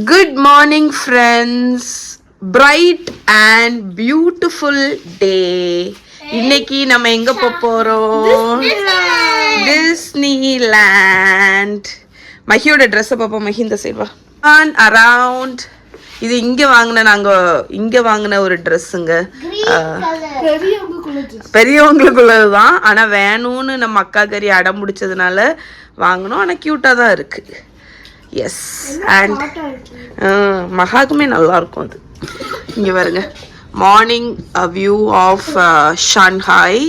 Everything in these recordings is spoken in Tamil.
Good morning, friends. Bright and beautiful day. இன்னைக்கு நம்ம எங்க போறோம்? டிஸ்னிலாண்ட். மஹியோட ட்ரெஸ் பாப்போம். மஹி இந்த சைடு வா. அரவுண்ட் இது இங்க வாங்கின ஒரு ட்ரெஸ்ஸுங்க. பெரியவங்களுக்குள்ளது தான். ஆனா வேணும்னு நம்ம அக்கா கறி அடம் முடிச்சதுனால வாங்கினோம். ஆனா கியூட்டா தான் இருக்கு. எஸ். அண்ட் மகாக்குமே நல்லா இருக்கும் அது. இங்க பாருங்க, மார்னிங் வியூ ஆஃப் ஷாங்காய்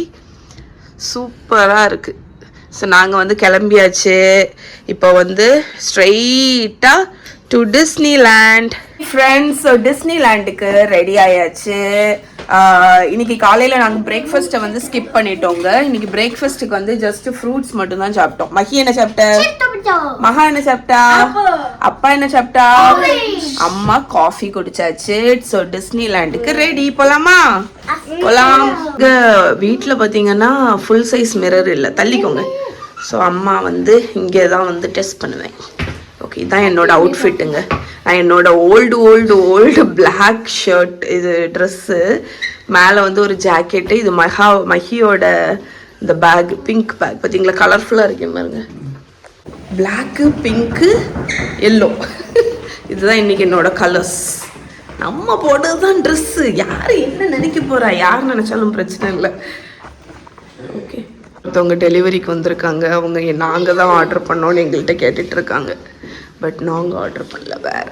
சூப்பராக இருக்கு. ஸோ நாங்கள் வந்து கிளம்பியாச்சு. இப்போ வந்து ஸ்ட்ரெயிட்டாக டு டிஸ்னிலேண்ட். ஃப்ரெண்ட்ஸ், டிஸ்னிலேண்டுக்கு ரெடி ஆயாச்சு. இன்னைக்கு காலையில் நாங்கள் பிரேக்ஃபாஸ்ட்டை வந்து ஸ்கிப் பண்ணிட்டோங்க. இன்னைக்கு பிரேக்ஃபாஸ்ட்டுக்கு வந்து ஜஸ்ட் ஃப்ரூட்ஸ் மட்டும் தான் சாப்பிட்டோம். மஹி என்ன சாப்பிட்ட? மகா என்ன சாப்பிட்டா? அப்பா என்ன சாப்பிட்டா? அம்மா காஃபி குடிச்சாச்சு. ஸோ டிஸ்னிலேண்டுக்கு ரெடி. போலாமா? போலாம். வீட்டில் பார்த்தீங்கன்னா ஃபுல் சைஸ் மிரர் இல்லை, தள்ளிக்கோங்க. ஸோ அம்மா வந்து இங்கே தான் வந்து டெஸ்ட் பண்ணுவேன். ஓகே, இதான் என்னோட அவுட்ஃபிட்டுங்க. நான் என்னோட ஓல்டு பிளாக் ஷர்ட், இது ட்ரெஸ்ஸு, மேலே வந்து ஒரு ஜாக்கெட்டு, இது மஹியோட இந்த பேக், பிங்க் பேக் பார்த்தீங்களா, கலர்ஃபுல்லாக இருக்கேன் பாருங்க. பிளாக்கு, பிங்க்கு, எல்லோ, இதுதான் இன்னைக்கு என்னோட கலர்ஸ். நம்ம போட்டது தான் ட்ரெஸ்ஸு. யார் என்ன நினைக்க போகிறா? யார் நினச்சாலும் பிரச்சனை இல்லை. ஓகே, ஒருத்தவங்க டெலிவரிக்கு வந்திருக்காங்க. அவங்க நாங்கள் தான் ஆர்டர் பண்ணோன்னு எங்கள்கிட்ட கேட்டுட்டு இருக்காங்க. பட் நாங்கள் ஆர்டர் பண்ணல, வேற.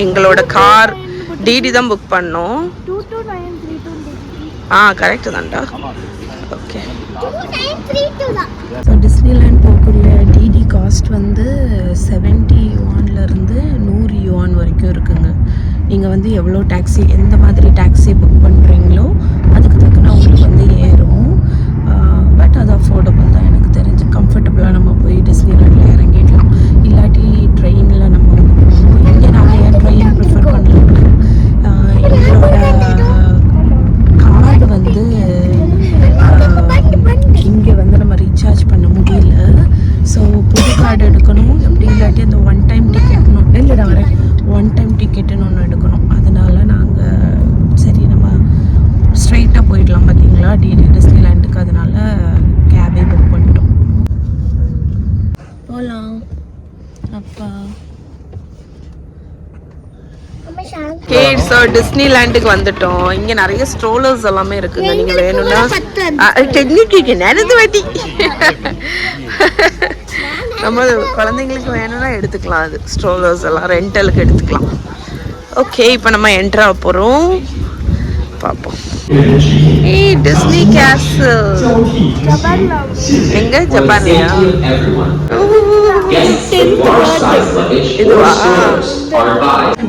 எங்களோட கார் டிடி தான் புக் பண்ணோம். கரெக்டு தான்டா. ஓகே, ஸோ டிஸ்னிலேண்ட் போகக்கூடிய டிடி காஸ்ட் வந்து 70 யுவான்லேருந்து 100 யுவான் வரைக்கும் இருக்குங்க. நீங்கள் வந்து எவ்வளோ டாக்ஸி, எந்த மாதிரி டாக்ஸி புக் பண்ணுறீங்களோ அதுக்கு தக்கன உங்களுக்கு வந்து ஏறும். பட் அது அஃபோர்டபுள் தான் எனக்கு தெரிஞ்சு. கம்ஃபர்டபுளாக நம்ம போய் டிஸ்னிலேண்டில் இறங்கிடலாம். இல்லாட்டி ட்ரெயினில் நம்ம வந்து போகணும். இங்கே நான் ஏன் ட்ரெயின் ப்ரிஃபர் பண்ணலாம்னா, எங்களோட கார்டு வந்து இங்கே வந்து நம்ம ரீசார்ஜ் பண்ண முடியல. ஸோ புது கார்டு எடுக்கணும். அப்படி இல்லாட்டி அந்த ஒன் டைம் டிக்கெட்டுன்னு ஒன்று எடுக்கணும். அதனால நாங்கள் சரி நம்ம ஸ்ட்ரைட்டாக போயிடலாம் பார்த்தீங்களா டிடி டிஸ்னிலேண்டுக்கு. அதனால கேபே புக் பண்ணிட்டோம். போகலாம். அப்பா ஓகே, ஸோ டிஸ்னிலேண்டுக்கு வந்துட்டோம். இங்கே நிறைய ஸ்ட்ரோலர்ஸ் எல்லாமே இருக்குங்க. நீங்கள் வேணும்னா நேரத்து வாட்டி நம்ம குழந்தைங்களுக்கு வேணும்னா எடுத்துக்கலாம். அது ஸ்ட்ரோலர்ஸ் எல்லாம் ரெண்டலுக்கு எடுத்துக்கலாம். ஓகே, இப்போ நம்ம என்ட்ரா போகிறோம். பார்ப்போம். டிஸ்னி கேசல் எங்க? ஜப்பான்லையா? இதுவா?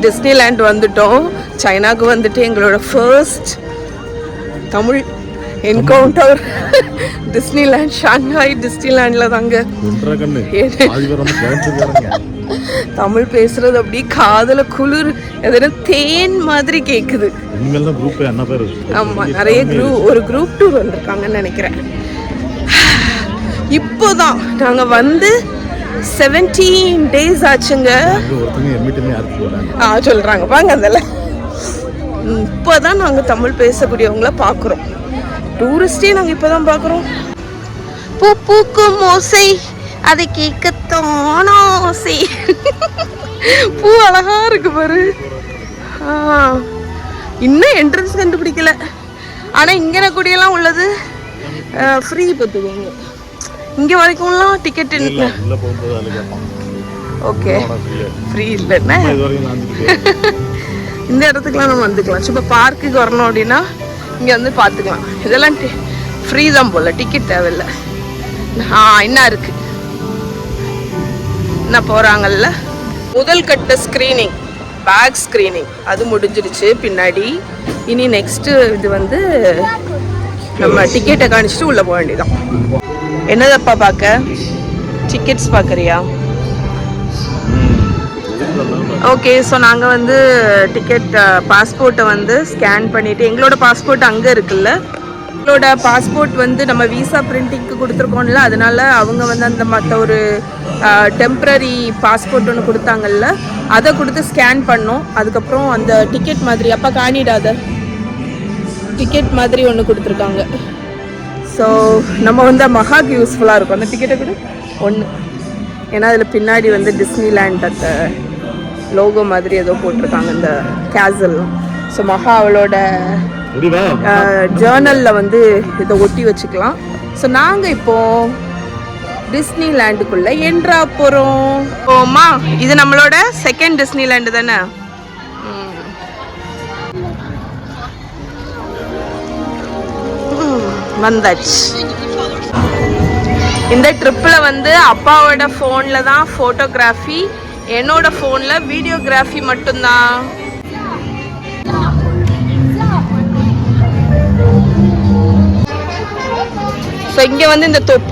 டிஸ்னிலேண்ட் வந்துட்டோம். சைனாக்கு வந்துட்டு எங்களோட first Tamil encounter Disneyland, Shanghai டிஸ்னிலேண்டில் தாங்க. தமிழ் பேசுறது அப்படியே காதல குளிர், எதுனா தேன் மாதிரி கேக்குது. ஆமா, நிறைய ஒரு குரூப் டூர் வந்திருக்காங்கன்னு நினைக்கிறேன். இப்போதான் நாங்க வந்து 17 days ஆச்சுங்க. சொல்றாங்க பாங்க அதில். இப்போதான் நாங்க தமிழ் பேசக்கூடியவங்கள பாக்குறோம். டூரிஸ்டே நாங்க இப்பதான் பாக்குறோம். பூ பூக்கும் ஓசை, அதை கேட்கத்தான ஆசை. பூ அழகா இருக்கு பாரு. இன்னும் என்ட்ரன்ஸ் கண்டுபிடிக்கல. ஆனா இங்கன கூடியெல்லாம் உள்ளது ஃப்ரீ பார்த்துக்கோங்க. இங்க வரைக்கும்லாம் டிக்கெட் இல்லை. ஓகே, ஃப்ரீ இல்லைன்னா இந்த இடத்துக்குலாம் நம்ம வந்துக்கலாம். சும்மா பார்க்குக்கு வரணும் அப்படின்னா இங்கே வந்து பார்த்துக்கலாம். இதெல்லாம் ஃப்ரீ தான் போல, டிக்கெட் தேவையில்லை. என்ன இருக்கு என்ன போகிறாங்கல்ல. முதல் கட்ட ஸ்க்ரீனிங், பேக் ஸ்க்ரீனிங் அது முடிஞ்சிடுச்சு பின்னாடி. இனி நெக்ஸ்ட்டு இது வந்து நம்ம டிக்கெட்டை காணிச்சிட்டு உள்ளே போக வேண்டியதான். என்னதப்பா பார்க்க? டிக்கெட்ஸ் பார்க்குறியா? ஓகே, ஸோ நாங்கள் வந்து டிக்கெட் பாஸ்போர்ட்டை வந்து ஸ்கேன் பண்ணிவிட்டு, எங்களோட பாஸ்போர்ட் அங்கே இருக்குல்ல, அவங்களோட பாஸ்போர்ட் வந்து நம்ம விசா பிரிண்டிங்க்கு கொடுத்துருக்கோம்ல, அதனால அவங்க வந்து அந்த மற்ற ஒரு டெம்ப்ரரி பாஸ்போர்ட் ஒன்று கொடுத்தாங்கல்ல, அதை கொடுத்து ஸ்கேன் பண்ணோம். அதுக்கப்புறம் அந்த டிக்கெட் மாதிரி அப்பா காணிடாத டிக்கெட் மாதிரி ஒன்று கொடுத்துருக்காங்க. ஸோ நம்ம வந்து மகாக்கு யூஸ்ஃபுல்லாக இருக்கும் அந்த டிக்கெட்டை கூட ஒன்று. ஏன்னா அதில் பின்னாடி வந்து டிஸ்னிலேண்ட் அந்த லோகோ மாதிரி ஏதோ போட்டிருக்காங்க இந்த கேசல். ஸோ மகா அவளோட ஜேர்னலில் வந்து இதை ஒட்டி வச்சுக்கலாம். ஸோ நாங்கள் இப்போது டிஸ்னிலேண்டுக்குள்ளே என்ட்ரா போகிறோம். ஓமா, இது நம்மளோட செகண்ட் டிஸ்னிலேண்டு தானே. வந்தாச்சு. இந்த ட்ரிப்பில் வந்து அப்பாவோட ஃபோனில் தான் ஃபோட்டோகிராஃபி, என்னோட ஃபோனில் வீடியோகிராஃபி மட்டும்தான். ஸோ இங்கே வந்து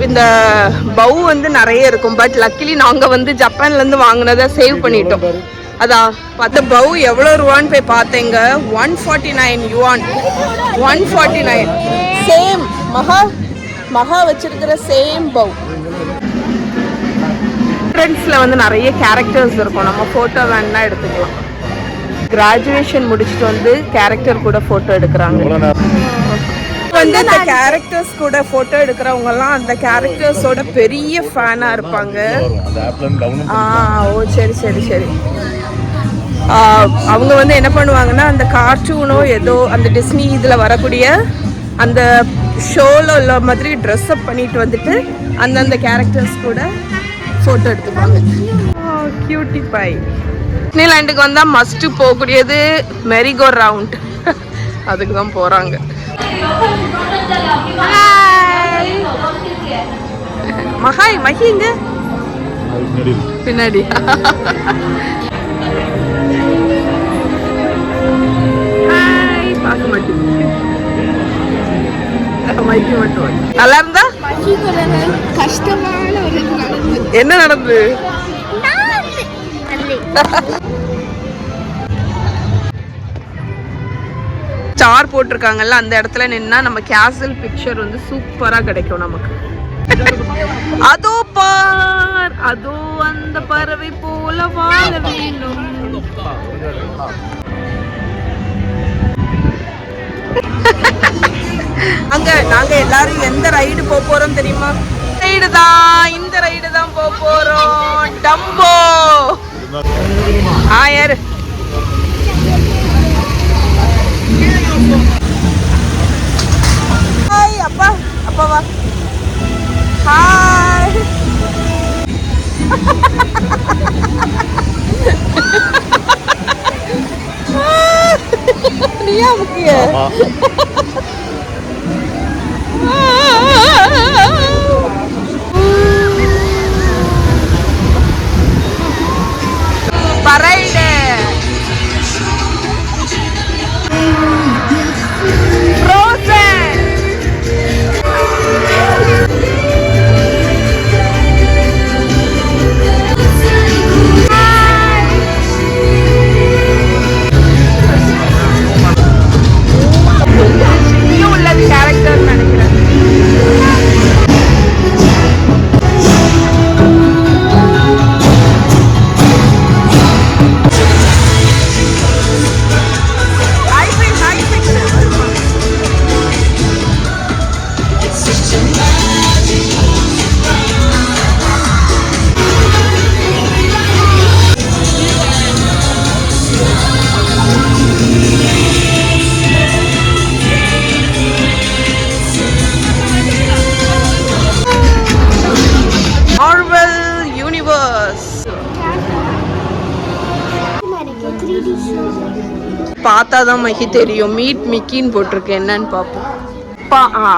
இந்த பவு வந்து நிறைய இருக்கும். பட் லக்கிலி நாங்கள் வந்து ஜப்பான்லேருந்து வாங்கினதை சேவ் பண்ணிட்டோம். அதான் பார்த்த பவு எவ்வளோ ரூபான்னு போய் பார்த்தேங்க. 149 யுவான். 149 சேம் மகா வச்சிருக்கிற சேம் பவு. என்ட்ரன்ஸில் வந்து நிறைய கேரக்டர்ஸ் இருக்கும். நம்ம ஃபோட்டோ வேணுன்னா எடுத்துக்கலாம். கிராஜுவேஷன் முடிச்சுட்டு வந்து கேரக்டர் கூட ஃபோட்டோ எடுக்கிறாங்க. வந்து இந்த கேரக்டர்ஸ் கூட ஃபோட்டோ எடுக்கிறவங்கலாம் அந்த கேரக்டர்ஸோட பெரிய ஃபேனாக இருப்பாங்க. ஓ சரி சரி சரி. அவங்க வந்து என்ன பண்ணுவாங்கன்னா அந்த கார்ட்டூனோ ஏதோ அந்த டிஸ்னி இதில் வரக்கூடிய அந்த ஷோவில் உள்ள மாதிரி ட்ரெஸ்அப் பண்ணிட்டு வந்துட்டு அந்தந்த கேரக்டர்ஸ் கூட ஃபோட்டோ எடுத்துப்பாங்க. Cutie by. டிஸ்னிலேண்டுக்கு வந்தால் மஸ்ட்டு போகக்கூடியது மெரிகோ ரவுண்ட். அதுக்கு தான் போகிறாங்க. மஹிங்க பின்னாடி. பார்க்க மாட்டேன். நல்லா இருந்தா கஷ்டமான ஒரு என்ன நடந்தது? ஸ்டார் போட்டிருக்காங்கல்ல, அந்த இடத்துல நின்னா நம்ம கேசல் பிக்சர் வந்து சூப்பரா கிடைக்கும் நமக்கு. அதோ பார், அதோ அந்த பறவை போல வாழ வேண்டும். நாங்க எல்லாரும் எந்த ரைடு போறோம் தெரியுமா? ரைடு தான், இந்த ரைடு தான் போறோம். டம்போ. யாரு ஹாய் அப்பா, அப்பாவா ஹாய். நீயா முக்கிய பரைடு. பார்த்தாதான் மகி தெரியும். மீட் மிக்கின்னு போட்டிருக்கு, என்னன்னு பார்ப்போம்.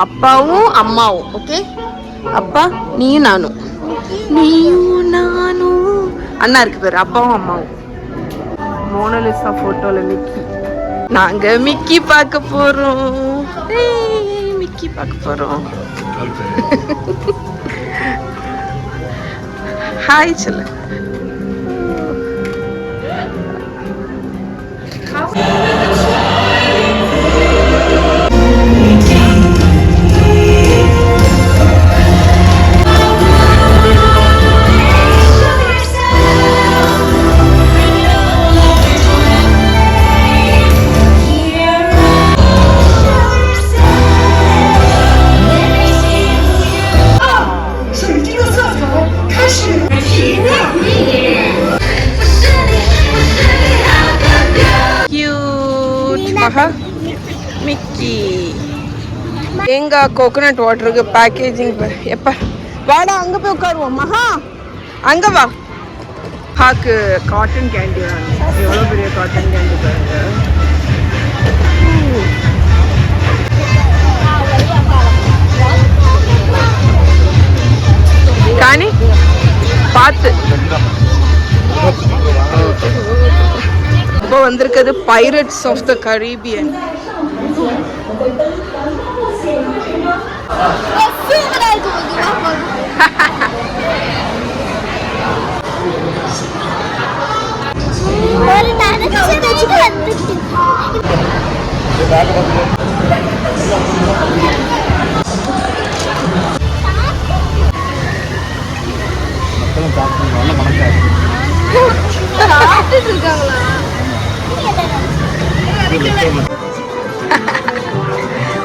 அப்பாவும் அம்மாவும். ஓகே, அப்பா நீயும் நானும், நீயும் நானும். அண்ணா இருக்கு பேரு, அப்பாவும் அம்மாவும். மோனலிசா போட்டோல மிக்கி. நாங்க மிக்கி பார்க்க போறோம். மிக்கி பார்க்க போறோம். ஹாய் சொல்ல. மகா மிக்கி. தேங்காய் கோகோனட் வாட்டருக்கு பேக்கேஜிங் எப்போ வாடா அங்கே போய் உட்காருவோம். மகா அங்கே வா. மகாக்கு காட்டன் கேண்டி வாங்க. எவ்வளோ பெரிய காட்டன் கேண்டி பாருங்க. காணி பார்த்து இப்போ வந்திருக்கிறது பைரட்ஸ் ஆஃப் த கரீபியன்.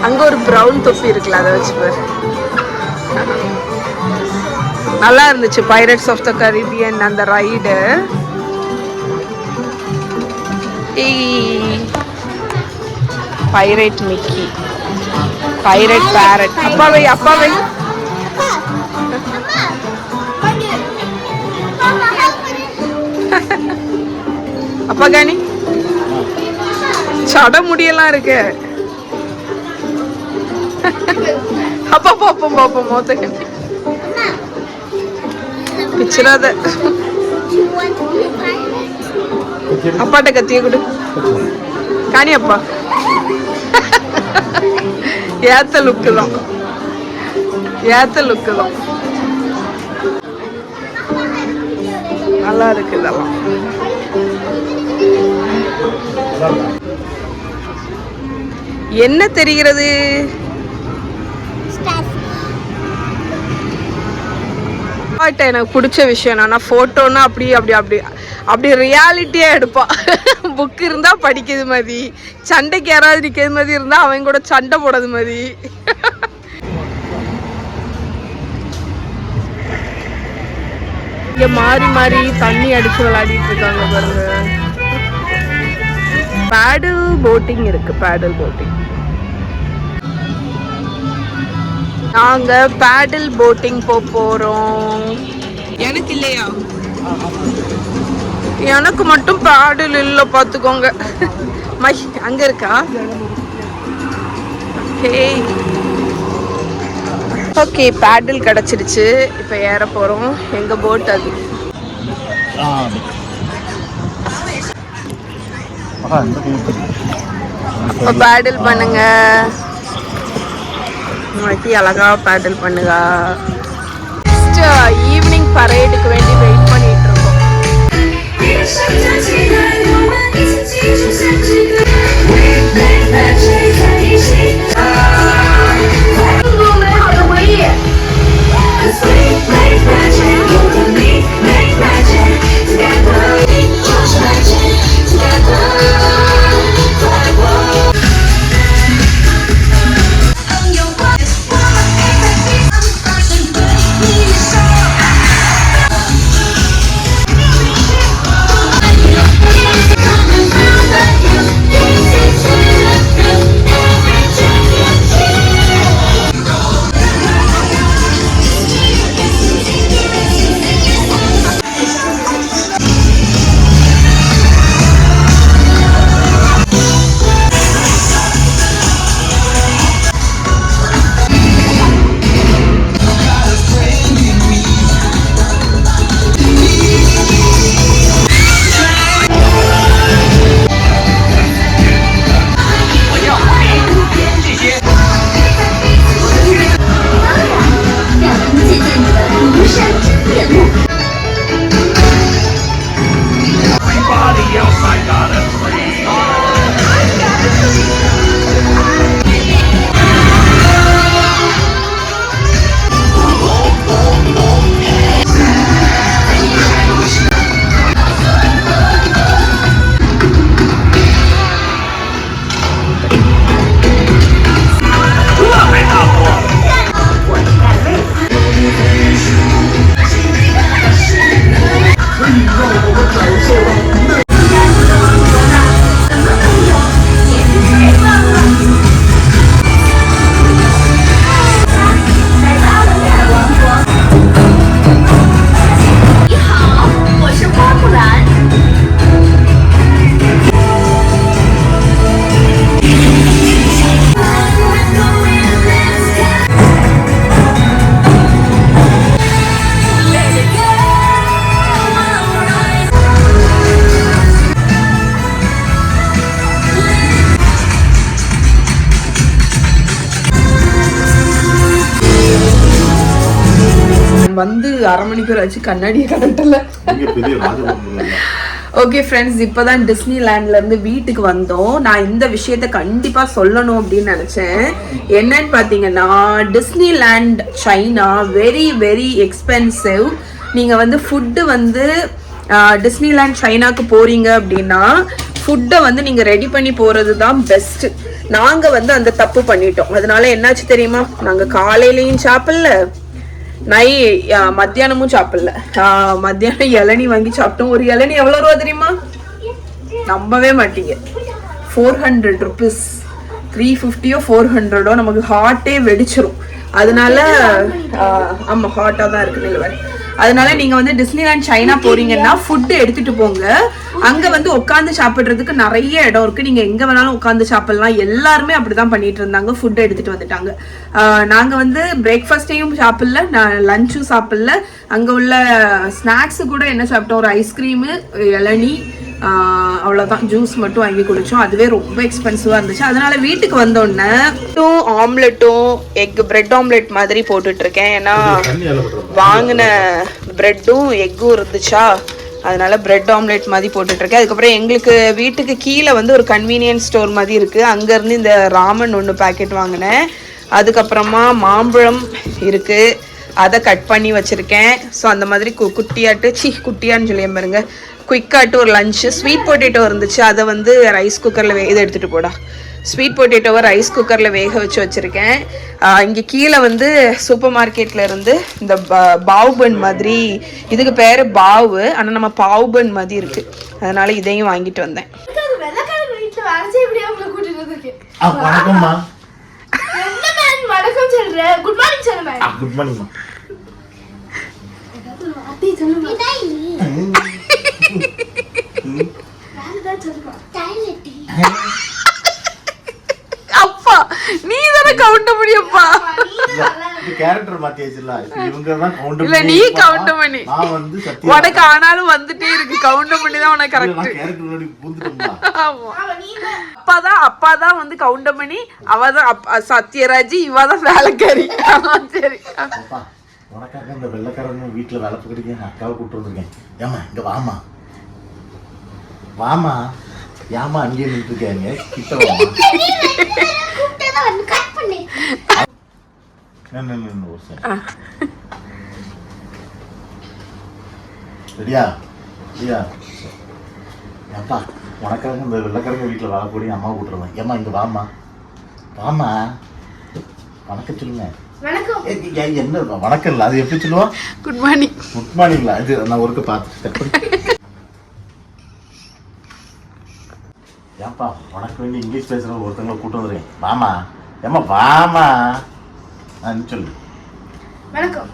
அங்க ஒரு பிரவுன் தொப்பி இருக்குல்ல, அதை வச்சு பாரு. நல்லா இருந்துச்சு பைரட்ஸ் ஆஃப் த கரீபியன் அந்த ride. Pirate Mickey, pirate parrot. அப்பாவை அப்பாவை அப்பா காணி சட முடியெல்லாம் இருக்கு. அப்பா பாப்போம் பாப்போம் மொத்த பிச்சிடாத. அப்பாட்ட கத்திய கொடு காணி. அப்பா ஏத்த லுக்கு தான், ஏத்த லுக்கு தான். நல்லா இருக்கு இதெல்லாம். என்ன தெரிகிறது? எனக்கு பிடிச்ச விஷயம் என்னன்னா போட்டோன்னா அப்படி அப்படி அப்படி அப்படி ரியாலிட்டியா எடுப்பா. புக் இருந்தா படிக்கிறது மாதிரி, சண்டைக்கு யாராவது நிக்கிறது மாதிரி இருந்தா அவங்க கூட சண்டை போடுறது மாதிரி. இங்க மாறி மாறி தண்ணி அடிச்சு விளையாடிட்டு இருக்காங்க பாருங்க. பேடல் போட்டிங் இருக்கு, பேடல் போட்டிங். நாங்க பேடல் போட்டிங் போறோம். எனக்கு இல்லையா? எனக்கு மட்டும் பேடல் இல்ல பாத்துக்கோங்க. அங்க இருக்கா? ஓகே பேடல் கிடைச்சிருச்சு. இப்ப ஏற போறோம். எங்க போட் அது. பேடல் பண்ணுங்க. அழகா பேடல் பண்ணுங்க. ஈவினிங் பரேடுக்கு வேண்டி வெயிட் பண்ணிட்டு இருக்கோம். அரை மணிக்கூர் ஆச்சு கண்ணாடியை கலட்டல. ஓகே ஃப்ரெண்ட்ஸ், இப்போதான் டிஸ்னி லேண்ட்ல இருந்து வீட்டுக்கு வந்தோம். நான் இந்த விஷயத்த கண்டிப்பா சொல்லணும் அப்படின்னு நினைச்சேன். என்னன்னு பாத்தீங்கன்னா, Disney land China very very expensive. நீங்க வந்து ஃபுட்டு வந்து டிஸ்னிலேண்ட் சைனாக்கு போறீங்க அப்படின்னா ஃபுட்டை வந்து நீங்க ரெடி பண்ணி போறது தான் பெஸ்ட். நாங்க வந்து அந்த தப்பு பண்ணிட்டோம். அதனால என்னாச்சு தெரியுமா, நாங்க காலையிலயும் சாப்பிடல, மத்தியானமும் சாப்பிடல. மத்தியானம் இளநீ வாங்கி சாப்பிட்டோம். ஒரு இளநீ எவ்வளவு ரூபா தெரியுமா? நம்பவே மாட்டீங்க, 400 rupees. 350 400 நமக்கு ஹார்ட்டே வெடிச்சிரும். அதனால ஆமா ஹாட்டா தான் இருக்கு நிலவரி. அதனால நீங்க வந்து டிஸ்னிலேண்ட் சைனா போறீங்கன்னா ஃபுட் எடுத்துட்டு போங்க. அங்க வந்து உட்காந்து சாப்பிடுறதுக்கு நிறைய இடம் இருக்கு. நீங்க எங்க வேணாலும் உட்காந்து சாப்பிடலாம். எல்லாருமே அப்படிதான் பண்ணிட்டு இருந்தாங்க. ஃபுட் எடுத்துட்டு வந்துட்டாங்க. நாங்க வந்து பிரேக்ஃபாஸ்டையும் சாப்பிடல, லஞ்சும் சாப்பிடல. அங்க உள்ள ஸ்நாக்ஸ் கூட என்ன சாப்பிட்டோம், ஒரு ஐஸ்கிரீமு, இளநீ, அவ்வளோதான். ஜூஸ் மட்டும் வாங்கி குடிச்சோம். அதுவே ரொம்ப எக்ஸ்பென்சிவா இருந்துச்சு. அதனால வீட்டுக்கு வந்தோடனே ஆம்லெட்டும் எக் பிரெட் ஆம்லெட் மாதிரி போட்டுட்டு இருக்கேன். ஏன்னா வாங்கின பிரெட்டும் எக்கும் இருந்துச்சா, அதனால பிரெட் ஆம்லெட் மாதிரி போட்டுட்டு இருக்கேன். அதுக்கப்புறம் எங்களுக்கு வீட்டுக்கு கீழே வந்து ஒரு கன்வீனியன்ஸ் ஸ்டோர் மாதிரி இருக்கு. அங்கேருந்து இந்த ராமன் ஒன்று பேக்கெட் வாங்கினேன். அதுக்கப்புறமா மாம்பழம் இருக்கு, அதை கட் பண்ணி வச்சிருக்கேன். ஸோ அந்த மாதிரி குட்டியான்னு சொல்லி பாருங்க, குயிக்காட்டு ஒரு லஞ்சு. ஸ்வீட் பொட்டேட்டோ இருந்துச்சு, அதை வந்து ரைஸ் குக்கரில் இதை எடுத்துகிட்டு போடா. ஸ்வீட் பொட்டேட்டோவை ரைஸ் குக்கரில் வேக வச்சுருக்கேன். இங்கே கீழே வந்து சூப்பர் மார்க்கெட்டில் இருந்து இந்த பாவுபன் மாதிரி, இதுக்கு பேர் பாவு, ஆனால் நம்ம பாவுபன் மாதிரி இருக்குது. அதனால இதையும் வாங்கிட்டு வந்தேன். அப்பா நீ தான கவுண்ட் முடியப்பா. கேரக்டர் மாத்தியாச்சுல, இவங்க தான் கவுண்ட் இல்ல நீ கவுண்ட் பண்ணி. நான் வந்து உனக்கு ஆனாலும் வந்துட்டே இருக்கு, கவுண்ட் பண்ணி தான் உனக்கு கரெக்ட். கேரக்டர் முன்னாடி பூந்துட்டோம்மா. அப்பா தான் வந்து கவுண்ட் பண்ணி, அவ தான் சத்யராஜ், இவ தான் வேலைக்காரி. சரி அப்பா, உனக்காக இந்த வெள்ளைக்காரங்க வீட்டுல வேலை பார்க்கறதுக்கு என் அக்காவை கூப்பிட்டு வந்திருக்கேன். ஏமா இங்க வாமா வாமா, ஏமா அங்கேயே நின்று இருக்காங்க, கிட்ட வாமா. ரெடியா ரெடியா? அப்பா, உனக்காக இந்த வெள்ளைக்காரங்க வீட்டுல வேலை போடி அம்மா கூப்பிட்டுருவேன். ஏமா இங்க வாமா வாமா, வணக்கம் சொல்லுங்க. என்ன வணக்கம் இல்ல, அது எப்படி சொல்லுவா? Good morning. குட் மார்னிங்ல, இது நான் ஒருக்க பார்த்து. ஏன்பா, உனக்கு வேண்டி இங்கிலீஷ் பேசுற ஒருத்தவங்களை கூட்டு வந்துருக்கேன். வாமா ஏமா வாமா சொல்லு. வணக்கம்.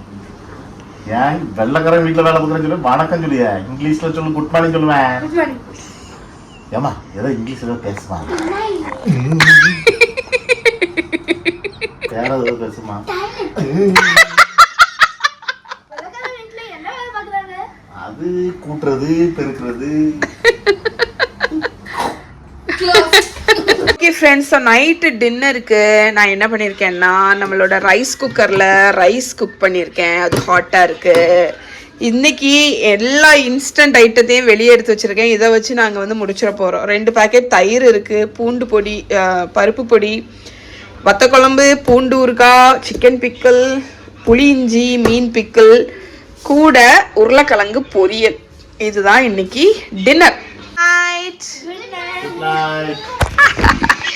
ஏன் வெள்ளைக்காரன் வீட்டுல வேலை பார்க்குறேன்னு சொல்லு வணக்கம் சொல்லிய, இங்கிலீஷ்ல சொல்லு குட் மார்னிங் சொல்லுவேன். ஏமா ஏதோ இங்கிலீஷ் ஏதோ பேசுமா, வேற ஏதோ பேசுமா. அது கூட்டுறது பெருக்கிறது. ஓகே ஃப்ரெண்ட்ஸ், நைட்டு டின்னருக்கு நான் என்ன பண்ணியிருக்கேன்னா, நம்மளோட ரைஸ் குக்கரில் ரைஸ் குக் பண்ணியிருக்கேன். அது ஹாட்டாக இருக்குது. இன்றைக்கி எல்லா இன்ஸ்டன்ட் ஐட்டத்தையும் வெளியே எடுத்து வச்சுருக்கேன். இதை வச்சு நாங்கள் வந்து முடிச்சிட போகிறோம். 2 பேக்கெட் தயிர் இருக்குது, பூண்டு பொடி, பருப்பு பொடி, வத்த குழம்பு, பூண்டு ஊறுகாய், சிக்கன் பிக்கிள், புளி இஞ்சி, மீன் பிக்கிள், கூட உருளைக்கிழங்கு பொரியல். இதுதான் இன்னைக்கு டின்னர். Good night.